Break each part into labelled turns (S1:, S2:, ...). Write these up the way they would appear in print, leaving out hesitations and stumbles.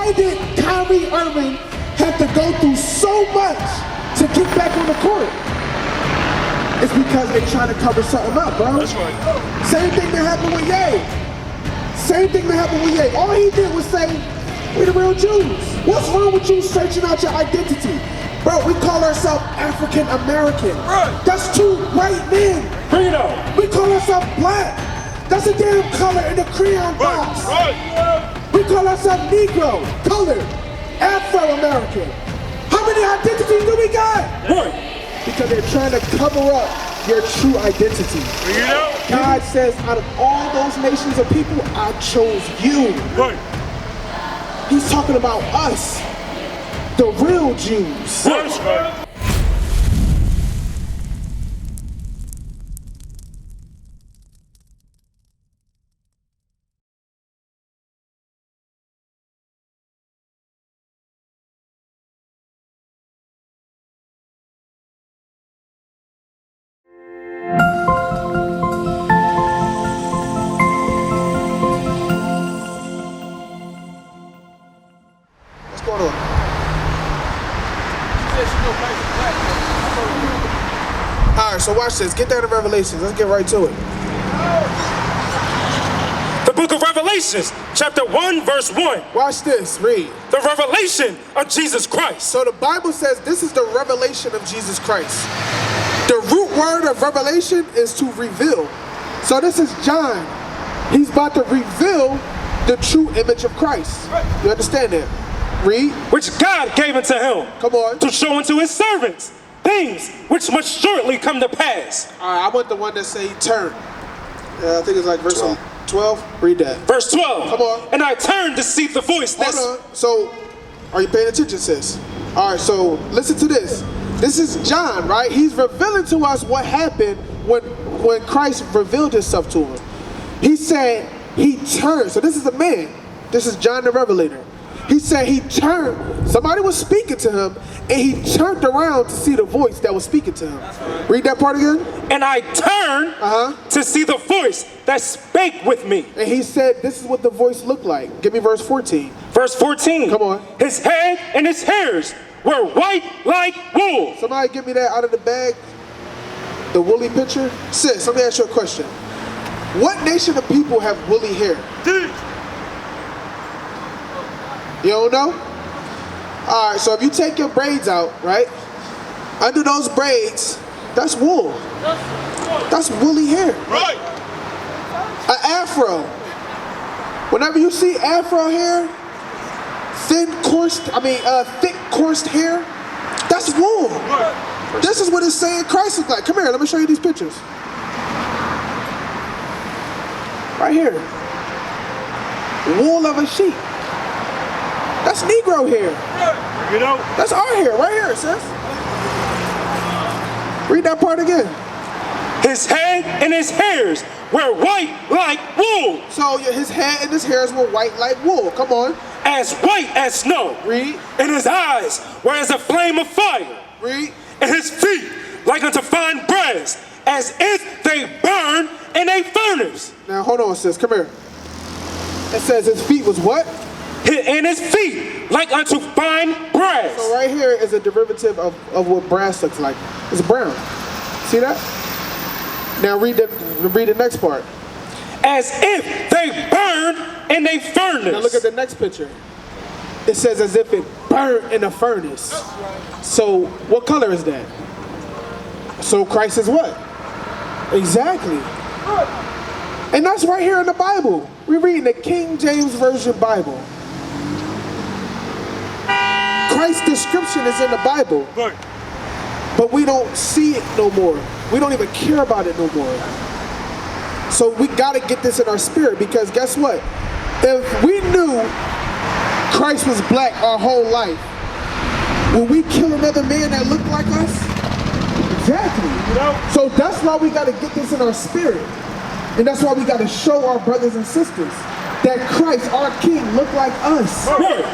S1: Why did Kyrie Irving have to go through so much to get back on the court? It's because they're trying to cover something up, bro.
S2: That's right.
S1: Same thing that happened with Ye. Same thing that happened with Ye. All he did was say, we're the real Jews. What's wrong with you searching out your identity? Bro, we call ourselves African American.
S2: Right.
S1: That's two white men.
S2: Bring it on.
S1: We call ourselves black. That's a damn color in the crayon box.
S2: Right.
S1: We call ourselves Negro, colored, Afro-American. How many identities do we got?
S2: Right.
S1: Because they're trying to cover up your true identity.
S2: Bring it out.
S1: God says, out of all those nations of people, I chose you.
S2: Right.
S1: He's talking about us, the real Jews.
S2: That's right.
S1: What's going on? Alright, so watch this. Get down to Revelation. Let's get right to it.
S2: The book of Revelations, chapter 1, verse 1.
S1: Watch this. Read.
S2: The revelation of Jesus Christ.
S1: So the Bible says this is the revelation of Jesus Christ. The root word of revelation is to reveal. So this is John. He's about to reveal the true image of Christ. You understand that? Read.
S2: Which God gave unto him.
S1: Come on.
S2: To show unto his servants things which must shortly come to pass.
S1: Alright, I want the one that say turn. I think it's like verse 12. Read that.
S2: Verse 12.
S1: Come on.
S2: And I turned to see the voice that's...
S1: Hold on. So, are you paying attention, sis? Alright, so listen to this. This is John, right? He's revealing to us what happened when Christ revealed himself to him. He said he turned. So this is a man. This is John the Revelator. He said he turned. Somebody was speaking to him, and he turned around to see the voice that was speaking to him. Read that part again.
S2: And I turned to see the voice that spake with me.
S1: And he said, this is what the voice looked like. Give me verse 14.
S2: Verse 14.
S1: Come on.
S2: His head and his hairs were white like wool.
S1: Somebody give me that out of the bag. The woolly picture. Sis, let me ask you a question. What nation of people have woolly hair? You don't know? Alright, so if you take your braids out, right? Under those braids, that's wool. That's woolly hair.
S2: Right.
S1: An afro. Whenever you see afro hair, thick coursed hair, that's wool.
S2: Right.
S1: This is what it's saying Christ is like. Come here, let me show you these pictures. Right here. Wool of a sheep. That's Negro hair.
S2: You know?
S1: That's our hair, right here, sis. Read that part again.
S2: His head and his hairs were white like wool.
S1: So his head and his hairs were white like wool. Come on.
S2: As white as snow.
S1: Read.
S2: And his eyes were as a flame of fire.
S1: Read.
S2: And his feet like unto fine brass, as if they burn in a furnace.
S1: Now hold on, sis. Come here. It says his feet was what?
S2: And his feet like unto fine brass.
S1: So right here is a derivative of what brass looks like. It's brown. See that? Now read the next part.
S2: As if they burned in a furnace.
S1: Now look at the next picture. It says as if it burned in a furnace. So what color is that? So Christ is what? Exactly. And that's right here in the Bible. We're reading the King James Version Bible. Christ's description is in the Bible.
S2: Right.
S1: But we don't see it no more. We don't even care about it no more. So we gotta get this in our spirit, because guess what? If we knew Christ was black our whole life, will we kill another man that looked like us? Exactly.
S2: You know?
S1: So that's why we gotta get this in our spirit. And that's why we gotta show our brothers and sisters that Christ, our King, looked like us.
S2: Right.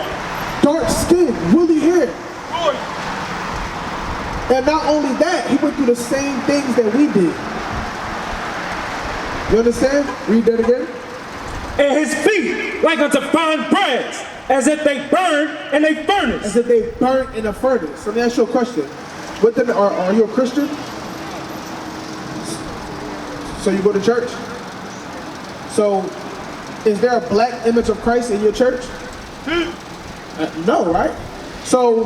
S1: Dark skin, woolly hair.
S2: Right.
S1: And not only that, he went through the same things that we did. You understand? Read that again.
S2: And his feet like unto fine brass, as if they burned in a furnace.
S1: As if they burnt in a furnace. Let me ask you a question. Are you a Christian? So you go to church? So is there a black image of Christ in your church? No, right? So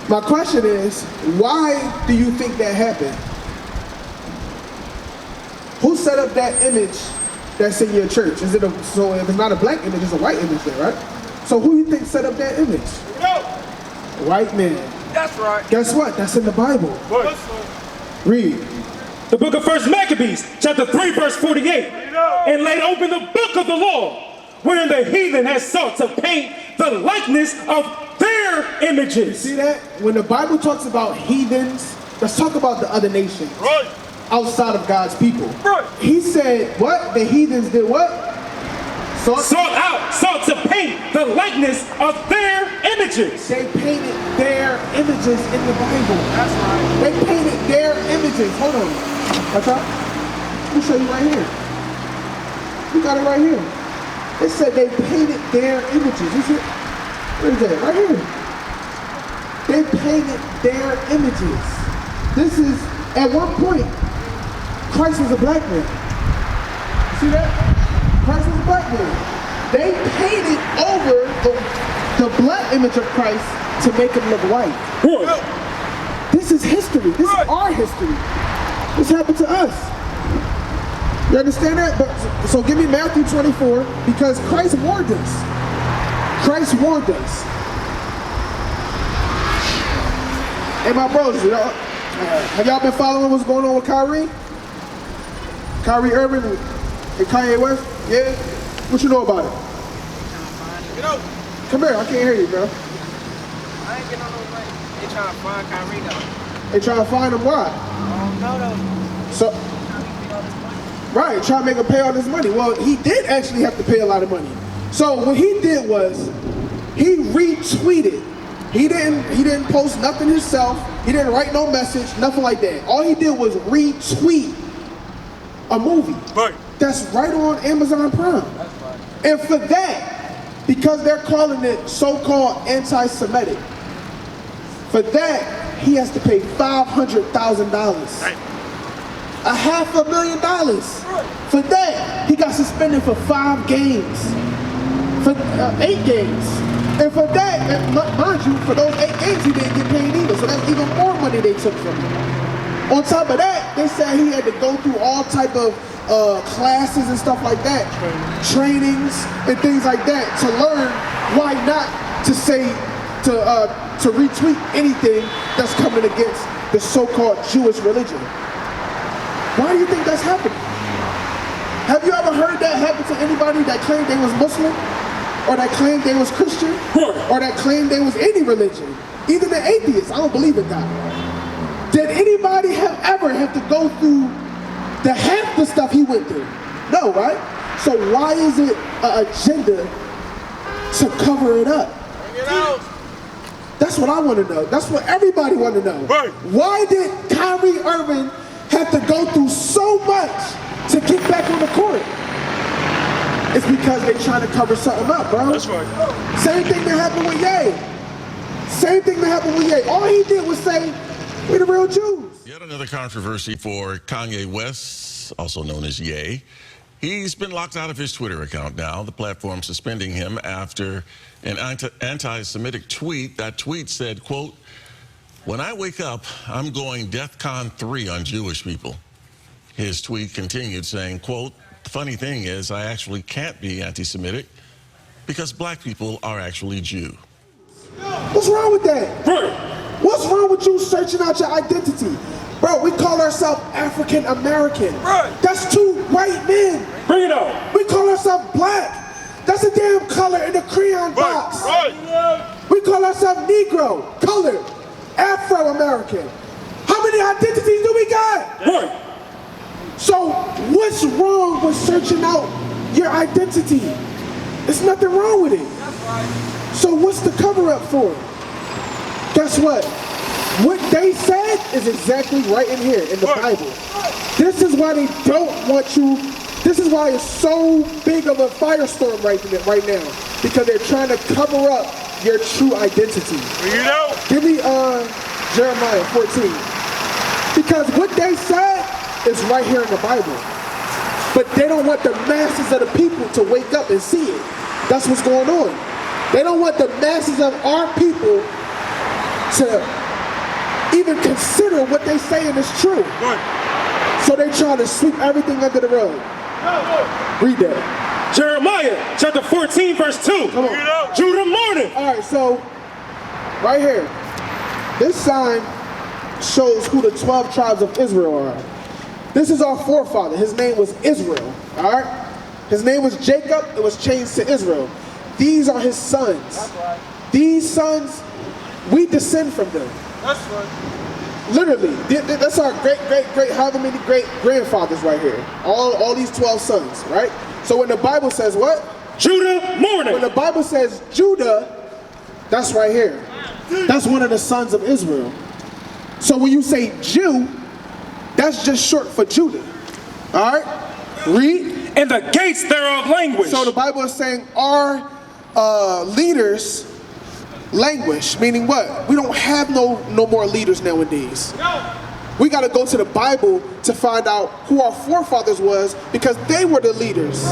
S1: my question is, why do you think that happened? Who set up that image that's in your church? So if it's not a black image, it's a white image there, right? So who do you think set up that image?
S3: No.
S1: White man.
S3: That's right.
S1: Guess what? That's in the Bible.
S2: Right.
S1: Read.
S2: The book of 1 Maccabees, chapter 3, verse 48. And laid open the book of the law, wherein the heathen has sought to paint the likeness of their images.
S1: See that? When the Bible talks about heathens, let's talk about the other nations.
S3: Right.
S1: Outside of God's people.
S3: Right.
S1: He said, what? The heathens did what?
S2: Sought to paint the likeness of their images.
S1: They painted their images in the Bible.
S3: That's right.
S1: They painted their images. Hold on. Watch out. Let me show you right here. You got it right here. It said they painted their images. You see? Where is that? Right here. They painted their images. This is, at one point, Christ was a black man. See that? Christ was a black man. They painted over the black image of Christ to make him look white.
S2: Right.
S1: This is history. This is our history. This happened to us. You understand that? But so give me Matthew 24, because Christ warned us. Christ warned us. Hey, my bros, have y'all been following what's going on with Kyrie? Kyrie Irving and Kanye West? Yeah? What you know about it?
S3: You know,
S1: Come here, I can't hear you, bro.
S3: I ain't getting on no way. They trying to find Kyrie though.
S1: They trying to find him why?
S3: I don't know though.
S1: So, right, trying to make him pay all this money. Well, he did actually have to pay a lot of money. So what he did was, he retweeted. He didn't post nothing himself. He didn't write no message, nothing like that. All he did was retweet a movie.
S2: Right.
S1: That's right on Amazon Prime. And for that, because they're calling it so-called anti-Semitic, for that, he has to pay $500,000. $500,000. For that, he got suspended for 5 games. For 8 games. And for that, and mind you, for those 8 games, he didn't get paid either. So that's even more money they took from him. On top of that, they said he had to go through all type of classes and stuff like that, trainings and things like that, to learn why not to say, to retweet anything that's coming against the so-called Jewish religion. Why do you think that's happening? Have you ever heard that happen to anybody that claimed they was Muslim? Or that claimed they was Christian? Or that claimed they was any religion? Even the atheists, I don't believe in God. Did anybody ever have to go through the half the stuff he went through? No, right? So why is it an agenda to cover it up?
S3: Bring it out.
S1: That's what I want to know. That's what everybody want to know.
S2: Right.
S1: Why did Kyrie Irving have to go through so much to get back on the court? It's because they trying to cover something up, bro.
S2: That's right.
S1: Same thing that happened with Ye. Same thing that happened with Ye. All he did was say, we're the real Jews.
S4: Yet another controversy for Kanye West, also known as Ye. He's been locked out of his Twitter account now, the platform suspending him after an anti-Semitic tweet. That tweet said, quote, "When I wake up, I'm going DEFCON 3 on Jewish people." His tweet continued saying, quote, "The funny thing is I actually can't be anti-Semitic because black people are actually Jew."
S1: What's wrong with that? What's wrong with you searching out your identity? Bro, we call ourselves African American.
S3: Right.
S1: That's 2 white men.
S2: Bring it on.
S1: We call ourselves black. That's a damn color in the crayon box. We call ourselves Negro, colored, Afro-American. How many identities do we got?
S2: Right.
S1: So what's wrong with searching out your identity? There's nothing wrong with it. So what's the cover up for? Guess what? What they said is exactly right in here in the Bible. This is why they don't want you This is why it's so big of a firestorm right now. Because they're trying to cover up your true identity.
S5: You know?
S1: Give me Jeremiah 14. Because what they said is right here in the Bible. But they don't want the masses of the people to wake up and see it. That's what's going on. They don't want the masses of our people to even consider what they saying is true. So they trying to sweep everything under the rug. Read that.
S2: Jeremiah chapter 14 verse 2.
S1: Come on.
S2: Judah mourning.
S1: All right, so right here, this sign shows who the 12 tribes of Israel are. This is our forefather. His name was Israel. All right? His name was Jacob. It was changed to Israel. These are his sons. These sons, we descend from them.
S5: That's right.
S1: Literally, that's our great, however many great grandfathers right here. All these 12 sons, right? So when the Bible says what?
S2: Judah mourning.
S1: When the Bible says Judah, that's right here. That's one of the sons of Israel. So when you say Jew, that's just short for Judah. All right? Read.
S2: And the gates thereof languish.
S1: So the Bible is saying our leaders languish, meaning what? We don't have no more leaders nowadays. We got to go to the Bible to find out who our forefathers was because they were the leaders.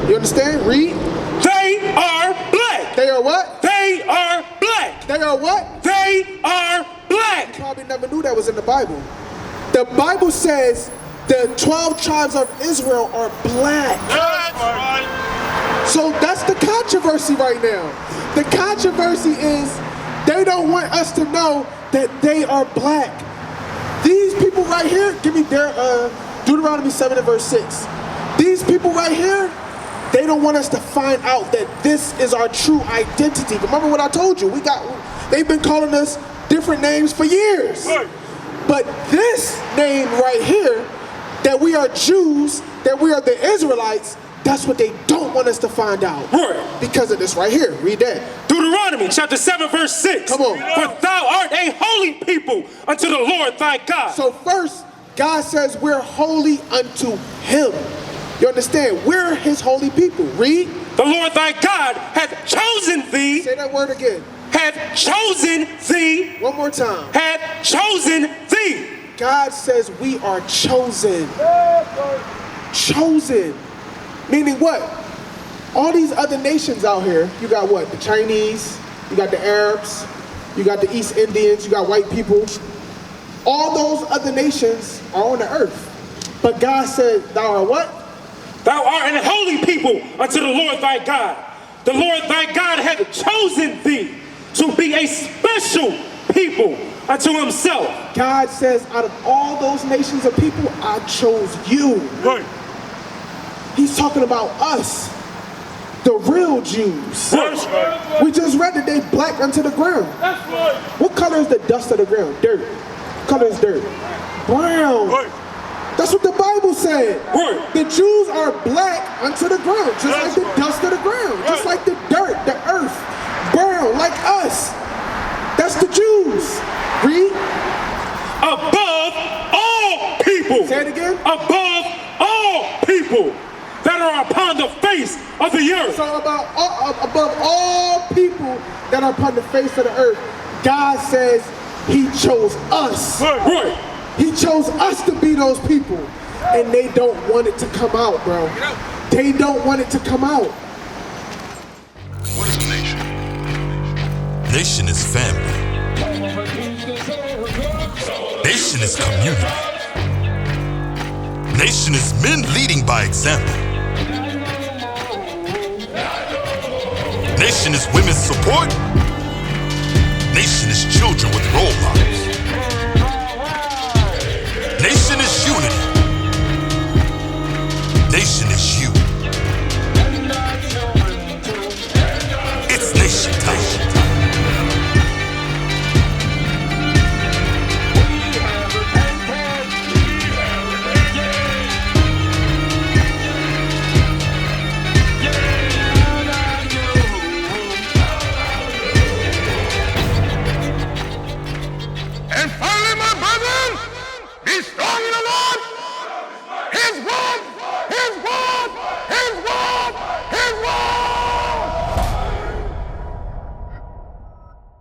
S1: You understand? Read.
S2: They are black.
S1: They are what?
S2: They are black.
S1: They are what?
S2: They are black.
S1: You probably never knew that was in the Bible. The Bible says the 12 tribes of Israel are black.
S5: That's right.
S1: So that's the controversy right now. The controversy is they don't want us to know that they are black. These people right here, give me their Deuteronomy 7 and verse 6. These people right here, they don't want us to find out that this is our true identity. Remember what I told you? They've been calling us different names for years.
S5: Right.
S1: But this name right here, that we are Jews, that we are the Israelites, that's what they don't want us to find out.
S2: Right.
S1: Because of this right here. Read that.
S2: Deuteronomy chapter 7 verse 6.
S1: Come on.
S2: For thou art a holy people unto the Lord thy God.
S1: So first, God says we're holy unto him. You understand? We're his holy people. Read.
S2: The Lord thy God hath chosen thee.
S1: Say that word again.
S2: Hath chosen thee.
S1: One more time.
S2: Hath chosen thee.
S1: God says we are chosen. Chosen. Meaning what? All these other nations out here, you got what? The Chinese, you got the Arabs, you got the East Indians, you got white people. All those other nations are on the earth. But God said, thou art what?
S2: Thou art an holy people unto the Lord thy God. The Lord thy God hath chosen thee to be a special people unto himself.
S1: God says, out of all those nations of people, I chose you.
S5: Right.
S1: He's talking about us, the real Jews.
S5: That's right.
S1: We just read that they black unto the ground.
S5: That's right.
S1: What color is the dust of the ground? Dirt. What color is dirt? Brown.
S5: Right.
S1: That's what the Bible said.
S2: Right.
S1: The Jews are black unto the ground, just like the dust of the ground, just like the dirt, the earth, brown, like us. That's the Jews. Read.
S2: Above all people.
S1: Say it again.
S2: Above all people that are upon the face of the earth.
S1: So above all people that are upon the face of the earth, God says he chose us.
S2: Right.
S1: He chose us to be those people. And they don't want it to come out, bro. They don't want it to come out.
S6: What is a nation? Nation is family. Nation is community. Nation is men leading by example. Nation is women's support. Nation is children with role models. Nation is unity. Nation